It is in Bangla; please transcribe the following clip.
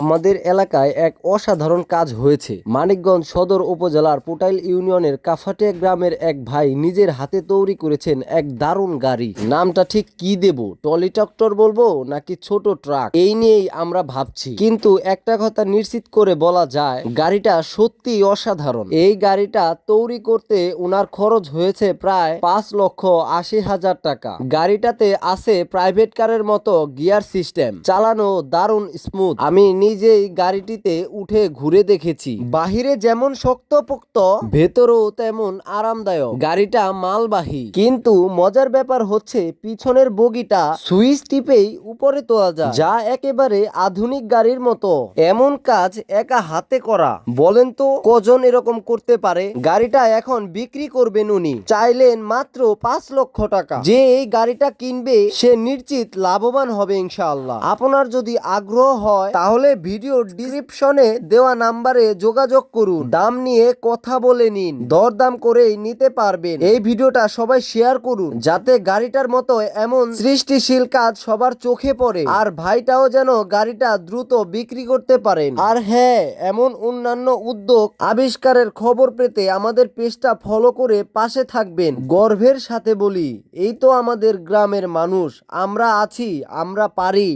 আমাদের এলাকায় এক অসাধারণ কাজ হয়েছে। মানিকগঞ্জ সদর উপজেলার পুটাইল ইউনিয়নের কাফাটিয়া গ্রামের এক ভাই নিজের হাতে তৈরি করেছেন এক দারুণ গাড়ি। নামটা ঠিক কি দেব, টলি ট্রাক্টর বলবো নাকি ছোট ট্রাক, এই নিয়েই আমরা ভাবছি। কিন্তু একটা কথা নিশ্চিত করে বলা যায়, গাড়িটা সত্যি অসাধারণ। এই গাড়িটা তৈরি করতে উনার খরচ হয়েছে প্রায় 5,80,000 টাকা। গাড়িটাতে আছে প্রাইভেট কারের মতো গিয়ার সিস্টেম, চালানো দারুণ স্মুথ। আমি নিজেই গাড়িটিতে উঠে ঘুরে দেখেছি। বাহিরে যেমন শক্তপোক্ত, ভেতরেও তেমন আরামদায়ক। গাড়িটা মালবাহী, কিন্তু মজার ব্যাপার হচ্ছে পিছনের বগিটা সুইচ টিপেই উপরে তোলা যায়, যা একেবারে আধুনিক গাড়ির মতো। এমন কাজ একা হাতে করা, বলেন তো কজন এরকম করতে পারে? গাড়িটা এখন বিক্রি করবেন উনি, চাইলেন মাত্র 5 লক্ষ টাকা। যে এই গাড়িটা কিনবে সে নিশ্চিত লাভবান হবে ইনশাআল্লাহ। আপনার যদি আগ্রহ হয় তাহলে ভিডিও ডিসক্রিপশনে দেওয়া নাম্বারে যোগাযোগ করুন, দাম নিয়ে কথা বলে নিন, দরদাম করেই নিতে পারবেন। এই ভিডিওটা সবাই শেয়ার করুন, যাতে গাড়িটার মতো এমন সৃষ্টিশীল কাজ সবার চোখে পড়ে, আর ভাইটাও যেন গাড়িটা দ্রুত বিক্রি করতে পারেন। আর হ্যাঁ, এমন অন্যান্য উদ্যোগ আবিষ্কারের খবর পেতে আমাদের পেজটা ফলো করে পাশে থাকবেন। গর্বের সাথে বলি, এই তো আমাদের গ্রামের মানুষ, আমরা আছি, আমরা পারি।